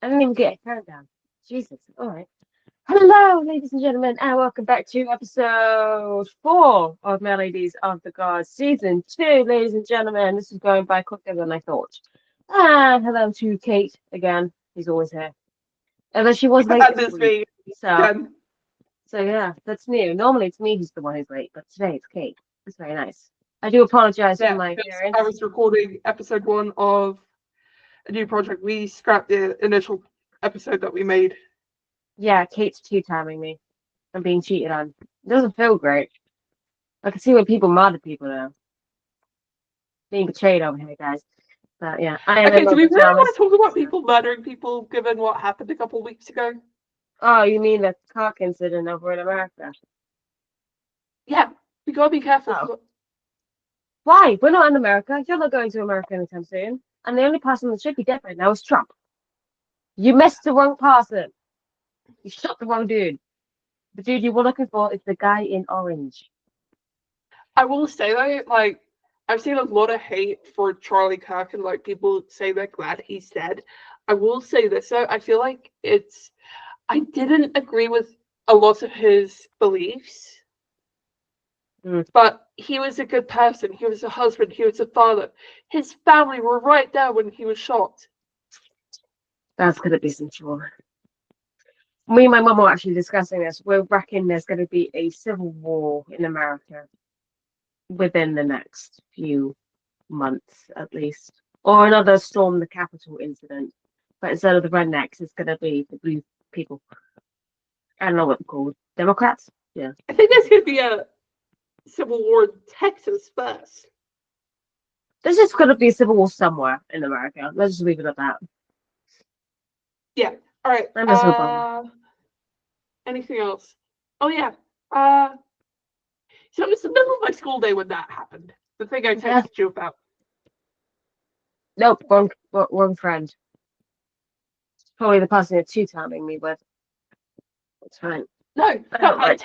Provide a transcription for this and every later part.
I didn't even get a countdown. Jesus. All right. Hello, ladies and gentlemen, and welcome back to episode 4 of Melodies of the Gods, season 2, ladies and gentlemen. This is going by quicker than I thought. And hello to Kate again. She's always here. Although she was late And this it's week. me So, again. so yeah, that's new. Normally it's me who's the one who's late, but today it's Kate. It's very nice. I do apologize for Yeah, my because I appearance. was recording episode 1 of a new project. We scrapped the initial episode that we made. Yeah, Kate's two-timing me. I'm being cheated on. It doesn't feel great. I can see when people mad at people now. Being betrayed over here, guys. But yeah, I am in Okay, my do we really want pajamas. to talk about So. people murdering people given what happened a couple of weeks ago? Oh, you mean the cock incident over in America? Yeah, we gotta be Oh. careful. Why? We're not in America. You're not going to America anytime soon. And the only person that should be dead right now is Trump. You missed the wrong person. You shot the wrong dude. The dude you were looking for is the guy in orange. I will say though, like, I've seen a lot of hate for Charlie Kirk and like people say they're glad he's dead. I will say this though, I feel like I didn't agree with a lot of his beliefs. Mm. But he was a good person. He was a husband. He was a father. His family were right there when he was shot. That's going to be some trouble. Me and my mum were actually discussing this. We're reckoning there's going to be a civil war in America within the next few months, at least. Or another Storm the Capitol incident. But instead of the rednecks, it's going to be the blue people. I don't know what they're called. Democrats? Yeah. I think there's going to be a civil war in Texas first. There's just going to be a civil war somewhere in America. Let's just leave it at that. Yeah. All right. I miss Obama. Anything else? Oh yeah. Uh, so it was the middle of my school day when that happened. The thing I Yeah. texted you about. Nope, wrong friend. Probably the person you're two-timing me with. It's fine. No, I no. don't like.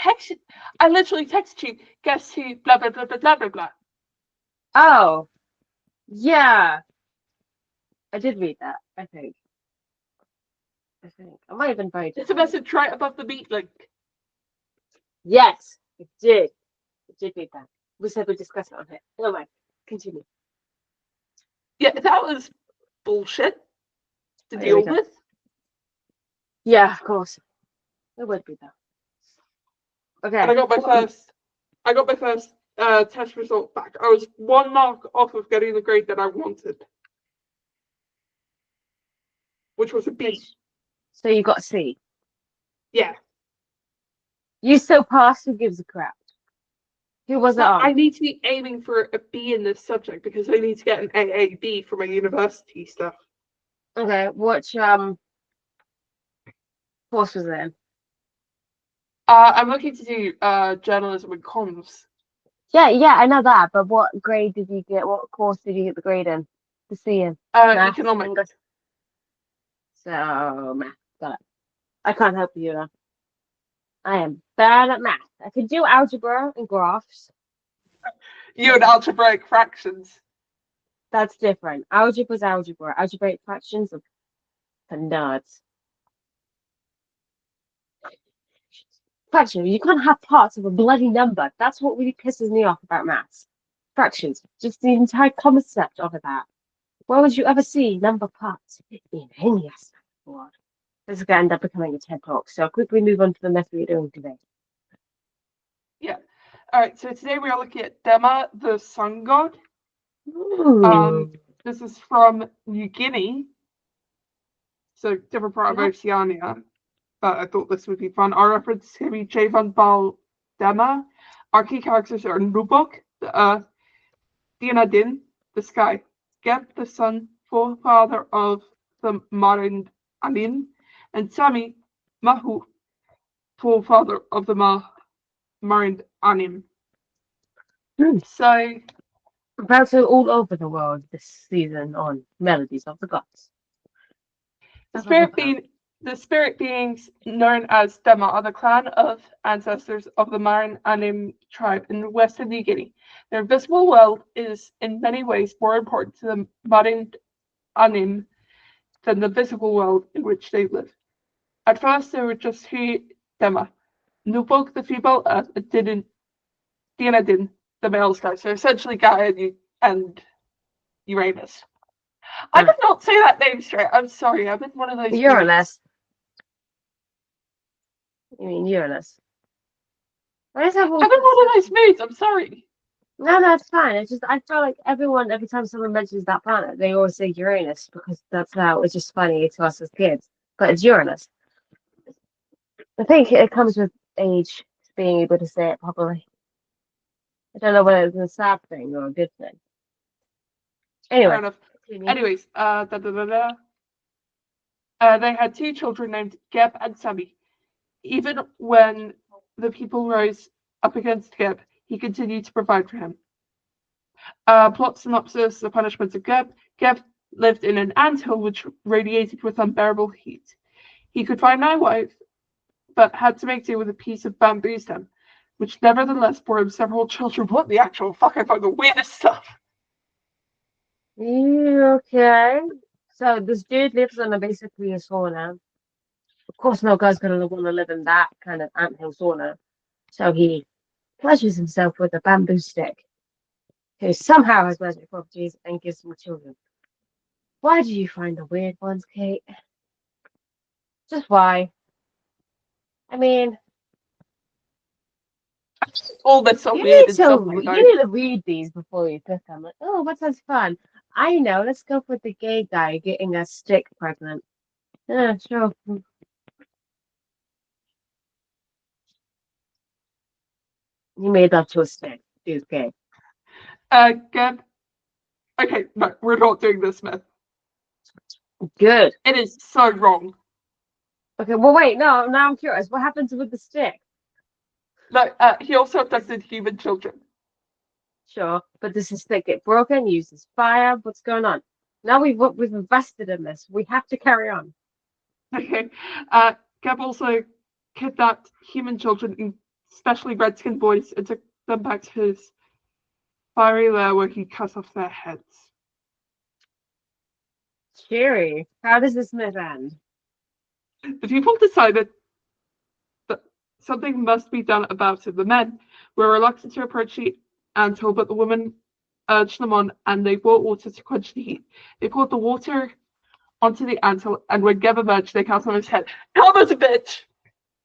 I literally texted you. Guess who? Blah blah blah blah blah blah blah. Oh, yeah. I did read that, I think. I might have been very It's a disappointed. message right above the meet link. Yes, it did. It did read that. We said we'd discuss it on here. Anyway, continue. Yeah, that was bullshit to Here we deal go. with. Yeah, of course. It would be though. And Okay. I got my first test result back. I was 1 mark off of getting the grade that I wanted, which was a B. So you got a C. Yeah, You still passed. Who gives a crap? Who was it but on? I need to be aiming for a B in this subject because I need to get an AAB for my university stuff. Okay. Which course was it in? I'm looking to do journalism and comms. Yeah, I know that. But what grade did you get? What course did you get the grade in? The C in? Maths, Economics. English. So math. Got it. I can't help you though. I am bad at math. I can do algebra and graphs. You and algebraic fractions. That's different. Algebra's algebra. Algebraic fractions are for nerds. Fractions. You can't have parts of a bloody number. That's what really pisses me off about maths. Fractions. Just the entire concept of that. Where would you ever see number parts in any aspect of the world? This is going to end up becoming a TED talk. So quickly move on to the method we're doing today. Yeah. All right. So today we are looking at Dema, the sun god. Ooh. This is from New Guinea, so different part of Yep. Oceania. But I thought this would be fun. Our reference is going to be Javan Bal Dema. Our key characters are Nubok, the earth, Dinadin, the sky, Geb, the sun, forefather of the Marind Anin, and Sami, Mahu, forefather of the Marind Anim. So Bouncing all over the world this season on Melodies of the Gods. the spirit beings known as Dema are the clan of ancestors of the Marin Anim tribe in western New Guinea. Their visible world is in many ways more important to the Marin Anim than the physical world in which they live. At first, there were just three Dema: Nubok, the female Earth, and Dinadin, the male sky. So essentially Gaia and Uranus. I did not say that name straight. I'm sorry. I'm in one of those. Uranus. You mean Uranus? Why is I'm in one of those moods. I'm sorry. No, it's fine. It's just I feel like every time someone mentions that planet, they always say Uranus because that's how it's just funny to us as kids. But it's Uranus. I think it comes with age, being able to say it properly. I don't know whether it's a sad thing or a good thing. Fair Anyway, enough. continue. Anyways, they had two children named Geb and Sami. Even when the people rose up against Geb, he continued to provide for him. Plot synopsis: the punishment of Geb. Geb lived in an anthill which radiated with unbearable heat. He could find no wife, but had to make do with a piece of bamboo stem, which nevertheless bore him several children. What the actual fuck? I found the weirdest stuff. Okay. So this dude lives on basically a sauna. Of course, no guy's gonna want to live in that kind of anthill sauna. So he pleasures himself with a bamboo stick, who somehow has magic properties and gives him children. Why do you find the weird ones, Kate? Just why? I mean, All this so you weird need in some to way, though. you need to read these before you pick them. Like, oh, what sounds fun? I know. Let's go for the gay guy getting a stick pregnant. Yeah, sure. He made up to a stick. He's gay. Geb. Okay, no, we're not doing this, Smith. Good. It is so wrong. Okay, well, wait, no, now I'm curious. What happens with the stick? No, he also abducted human children. Sure, but does the stick get broken? Uses fire? What's going on? Now we've invested in this. We have to carry on. Okay. Geb also kidnapped human children, especially red-skinned boys, and took them back to his fiery lair where he cut off their heads. Cheery. How does this myth end? The people decided that something must be done about it. The men were reluctant to approach the anthill, but the women urged them on, and they brought water to quench the heat. They poured the water onto the anthill, and when Geb emerged, they cut on his head. How about a bitch?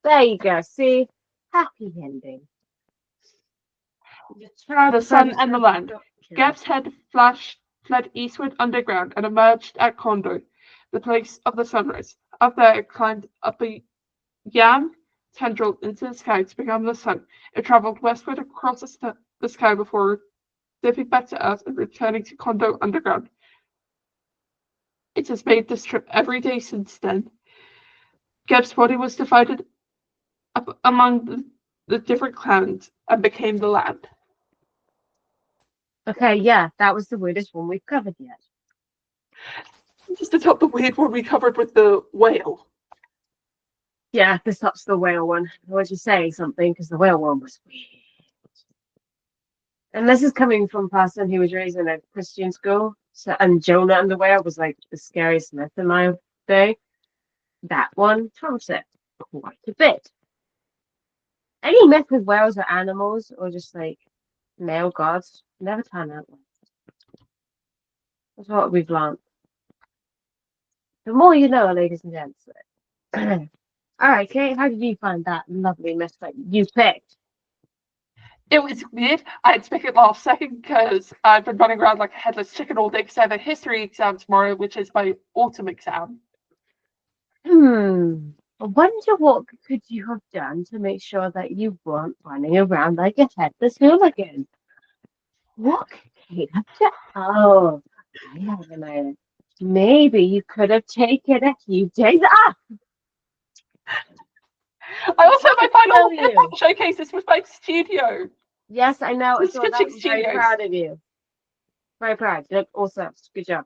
There you go. See? Happy ending. The sun and the land. Geb's head fled eastward underground and emerged at Kondo, the place of the sunrise. Up there, it climbed up a yam tendril into the sky to become the sun. It traveled westward across the sky before dipping back to Earth and returning to Kondo underground. It has made this trip every day since then. Geb's body was divided up among the different clans and became the land. Okay, yeah, that was the weirdest one we've covered yet. Just to top the weird one we covered with the whale. Yeah, this tops the whale one. I was just saying something because the whale one was weird. And this is coming from a person who was raised in a Christian school. So, and Jonah and the whale was like the scariest myth in my day. That one trumps it quite a bit. Any myth with whales or animals or just like male gods never turn out well. That's what we've learned. The more you know, ladies and gents. All right, Kate, how did you find that lovely myth that you picked? It was weird. I had to pick it last second because I've been running around like a headless chicken all day because I have a history exam tomorrow, which is my autumn exam. I wonder what could you have done to make sure that you weren't running around like a headless hooligan? What could Kate have done? Oh, I have an idea. Maybe you could have taken a few days off. I also have my final you. hip-hop showcases with my studio. Yes, I know. I The saw that. Sketching I'm very Studios. proud of you. Very proud. You look awesome. Good job.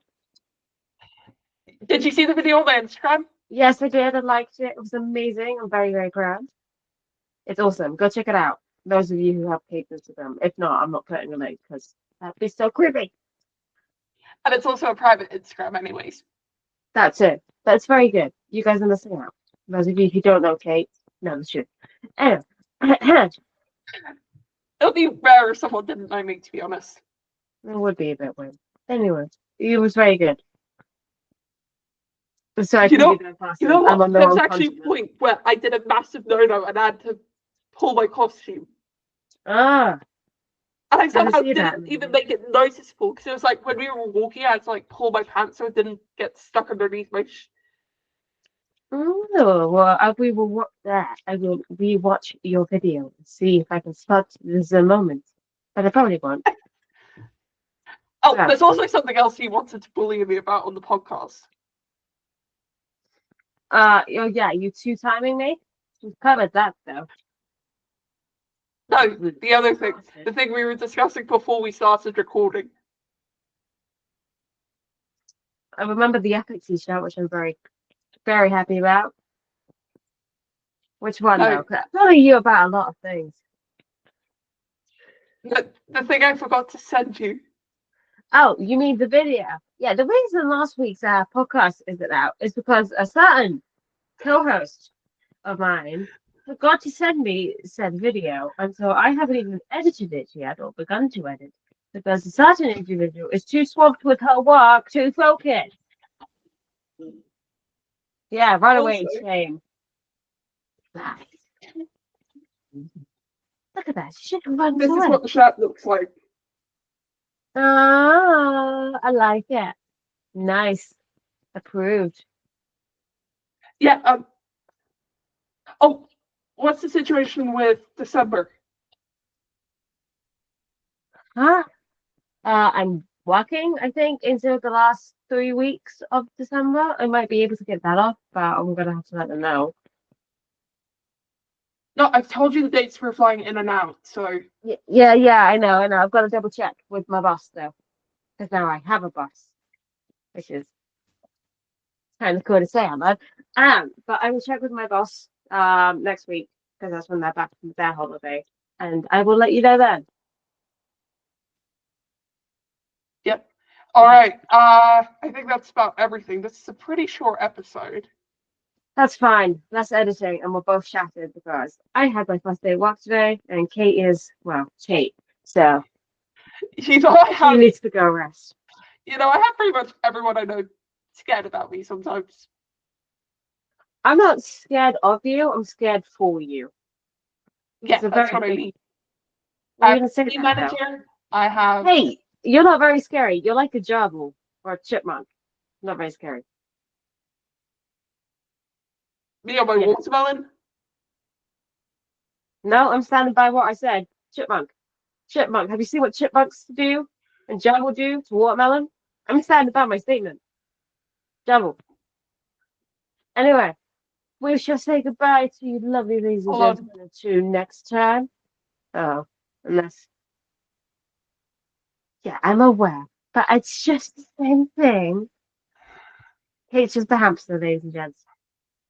Did you see the video on my Instagram? Yes, I did. I liked it. It was amazing. I'm very, very proud. It's awesome. Go check it out. Those of you who have Kate's Instagram. If not, I'm not putting a link because that'd be so creepy. And it's also a private Instagram anyways. That's it. That's very good. You guys are missing out. Those of you who don't know Kate, know the truth. Anyway, it It'll be rare if someone didn't know me, to be honest. would be a bit weird. Anyway, it was very good. So I You can be know, the you know person. I'm what? on the There was wrong actually a continent. point where I did a massive no-no and I had to pull my costume. Ah, And I I can somehow see that. didn't even make it noticeable because it was like when we were walking, I had to like pull my pants so it didn't get stuck underneath my. Oh, well, we will watch that. I will rewatch your video and see if I can spot this moment. But I probably won't. Oh, So, there's also something else he wanted to bully me about on the podcast. oh yeah, you two timing me? We've covered that though. No, the other thing, the thing we were discussing before we started recording. I remember the epic t-shirt, which I'm very, very happy about. Which one No, though? 'Cause I'm telling you about a lot of things. the thing I forgot to send you. Oh, you mean the video? Yeah, the reason last week's podcast isn't out is because a certain co-host of mine forgot to send me said video, and so I haven't even edited it yet or begun to edit because a certain individual is too swamped with her work to focus. Yeah, run away, Also, shame. Lies. Look at that. She should have run this is away. what the shirt looks like. Ah, I like it. Nice. Approved. Yeah. Oh, what's the situation with December? Huh? I'm working, I think, into the last 3 weeks of December. I might be able to get that off, but I'm gonna have to let them know. No, I've told you the dates we're flying in and out. So Yeah, I know, I know. I've got to double check with my boss though, because now I have a boss, which is kind of cool to say, Ahmad. But I will check with my boss next week because that's when they're back from their holiday, and I will let you know then. yep. All right. I think that's about everything. This is a pretty short episode. That's fine. That's editing, and we're both shattered because I had my first day of work today, and Kate is, well, Kate. So You know, I she have. needs to go rest. You know, I have pretty much everyone I know scared about me sometimes. I'm not scared of you. I'm scared for you. It's Yeah, a that's very what I big. mean. What I are you have gonna say a team that though? manager. I have Hey, you're not very scary. You're like a gerbil or a chipmunk. Not very scary. me on my Yeah. watermelon. No, I'm standing by what I said. Chipmunk. Chipmunk. Have you seen what chipmunks do and gerbil do to watermelon? I'm standing by my statement. Gerbil. Anyway, we shall say goodbye to you, lovely ladies and Hold on. gentlemen, until next time. Oh, unless, yeah, I'm aware, but it's just the same thing. It's just the hamster, ladies and gents.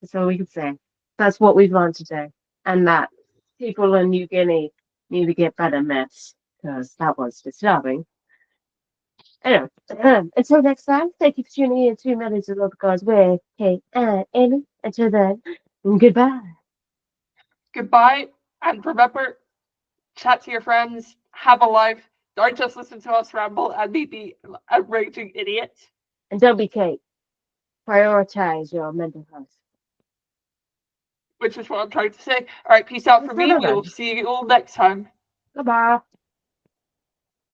That's all we can say. That's what we've learned today. And that people in New Guinea need to get better myths, because that was disturbing. Anyway, until next time, thank you for tuning in to Melodies of Love Gods with Kate and Amy. Until then, goodbye. Goodbye. And remember, chat to your friends. Have a life. Don't just listen to us ramble and me be a raging idiot. And don't be Kate. Prioritize your mental health. Which is what I'm trying to say. All right, peace out Let's from do me. that We will then. see you all next time. Goodbye.